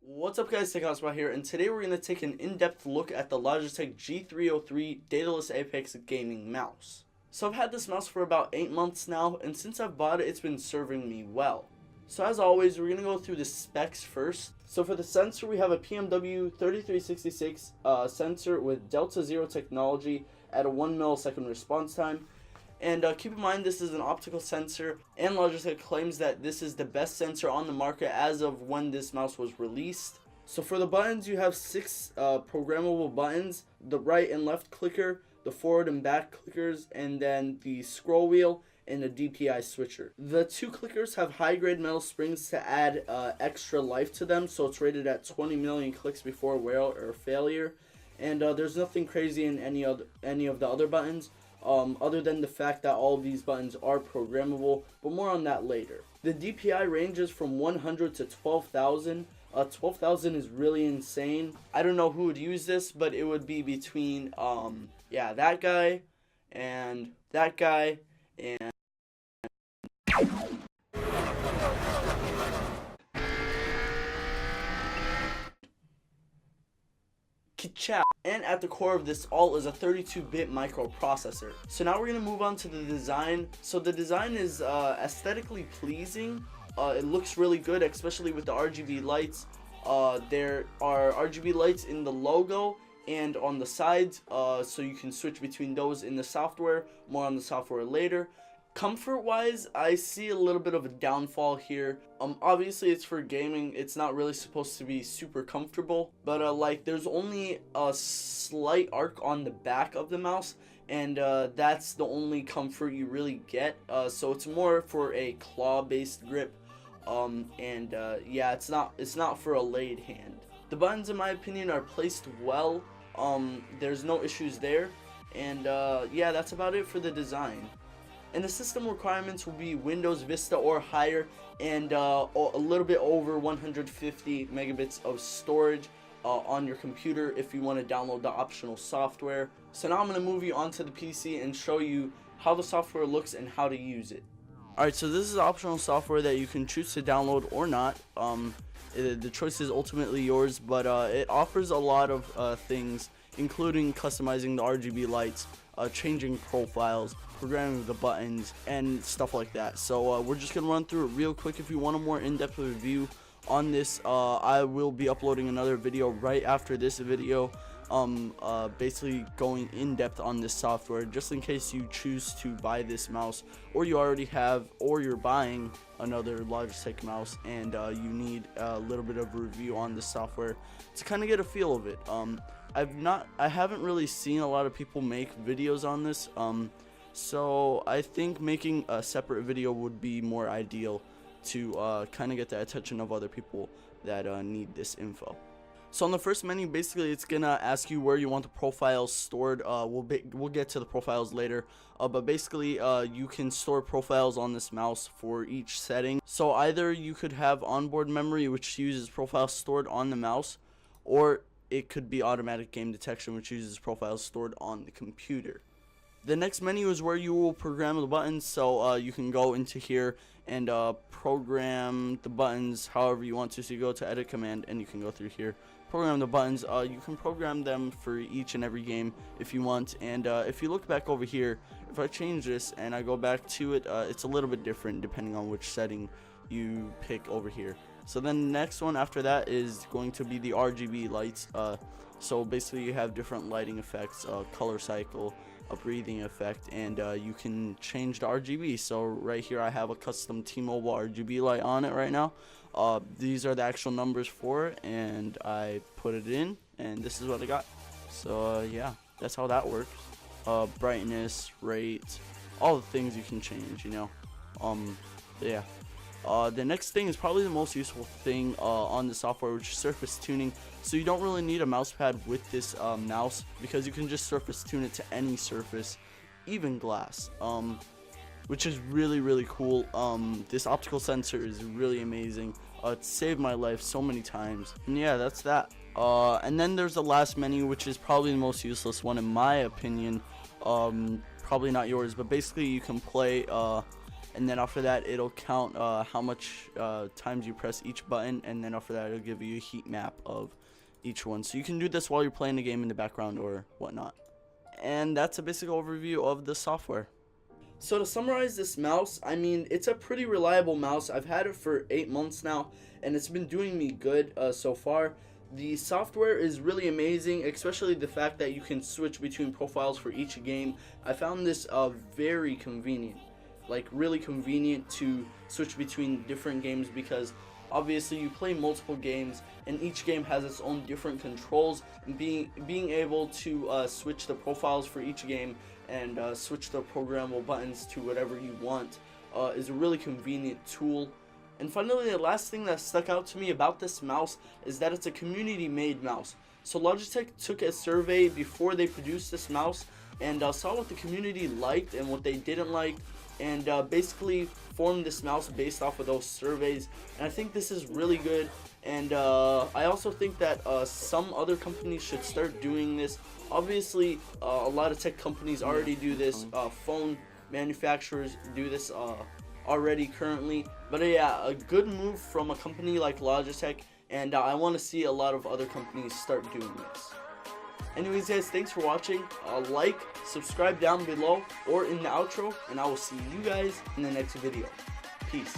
What's up guys, TechHotspot here, and today we're going to take an in-depth look at the Logitech G303 Daedalus Apex gaming mouse. So I've had this mouse for about 8 months now, and since I've bought it, it's been serving me well. So as always, we're going to go through the specs first. So for the sensor, we have a PMW 3366 sensor with Delta Zero technology at a 1 millisecond response time. And keep in mind, this is an optical sensor, and Logitech claims that this is the best sensor on the market as of when this mouse was released. So for the buttons, you have 6 programmable buttons: the right and left clicker, the forward and back clickers, and then the scroll wheel and the DPI switcher. The 2 clickers have high-grade metal springs to add extra life to them, so it's rated at 20 million clicks before wear or failure. And there's nothing crazy in any of the other buttons. Other than the fact that all of these buttons are programmable, but more on that later. The DPI ranges from 100 to 12,000. 12,000 is really insane. I don't know who would use this, but it would be between that guy and that guy and Ka-chow. And at the core of this all is a 32-bit microprocessor. So now we're going to move on to the design. So the design is aesthetically pleasing. It looks really good, especially with the RGB lights. There are RGB lights in the logo and on the sides, so you can switch between those in the software. More on the software later. Comfort wise, I see a little bit of a downfall here. Obviously it's for gaming, it's not really supposed to be super comfortable, but like there's only a slight arc on the back of the mouse, and that's the only comfort you really get. So it's more for a claw based grip, yeah, it's not for a laid hand. The buttons in my opinion are placed well. There's no issues there, and yeah, that's about it for the design. And the system requirements will be Windows Vista or higher, and a little bit over 150 megabits of storage on your computer if you want to download the optional software. So now I'm going to move you onto the PC and show you how the software looks and how to use it. Alright, so this is optional software that you can choose to download or not. The choice is ultimately yours, but it offers a lot of things, including customizing the RGB lights, changing profiles, programming the buttons, and stuff like that. So we're just gonna run through it real quick. If you want a more in-depth review on this, I will be uploading another video right after this video, basically going in depth on this software, just in case you choose to buy this mouse, or you already have, or you're buying another Logitech mouse and you need a little bit of a review on this software to kind of get a feel of it. I haven't really seen a lot of people make videos on this, so I think making a separate video would be more ideal to kind of get the attention of other people that need this info. So on the first menu, basically it's gonna ask you where you want the profiles stored. We'll get to the profiles later, but basically you can store profiles on this mouse for each setting. So either you could have onboard memory, which uses profiles stored on the mouse, or it could be automatic game detection, which uses profiles stored on the computer. The next menu is where you will program the buttons, so you can go into here and program the buttons however you want to. So you go to edit command and you can go through here, program the buttons. You can program them for each and every game if you want. And if you look back over here, if I change this and I go back to it, it's a little bit different depending on which setting you pick over here. So then the next one after that is going to be the RGB lights. So basically you have different lighting effects, color cycle, a breathing effect, and you can change the RGB. So right here I have a custom T-Mobile RGB light on it right now. These are the actual numbers for it, and I put it in, and this is what I got. So yeah, that's how that works. Brightness, rate, all the things you can change, you know. Yeah. The next thing is probably the most useful thing on the software, which is surface tuning. So you don't really need a mouse pad with this mouse, because you can just surface tune it to any surface, even glass, which is really cool. This optical sensor is really amazing. It saved my life so many times. And yeah, that's that. And then there's the last menu, which is probably the most useless one in my opinion. Probably not yours, but basically you can play and then after that it'll count how much times you press each button, and then after that it'll give you a heat map of each one. So you can do this while you're playing the game in the background or whatnot. And that's a basic overview of the software. So to summarize this mouse, I mean, it's a pretty reliable mouse. I've had it for 8 months now, and it's been doing me good so far. The software is really amazing, especially the fact that you can switch between profiles for each game. I found this very convenient, like really convenient to switch between different games, because obviously you play multiple games and each game has its own different controls, and being able to switch the profiles for each game and switch the programmable buttons to whatever you want is a really convenient tool. And finally, the last thing that stuck out to me about this mouse is that it's a community-made mouse. So Logitech took a survey before they produced this mouse and saw what the community liked and what they didn't like, and basically formed this mouse based off of those surveys. And I think this is really good, and I also think that some other companies should start doing this. Obviously, a lot of tech companies already do this. Phone manufacturers do this already currently, but yeah, a good move from a company like Logitech, and I want to see a lot of other companies start doing this. Anyways guys, thanks for watching. Like, subscribe down below or in the outro, and I will see you guys in the next video. Peace.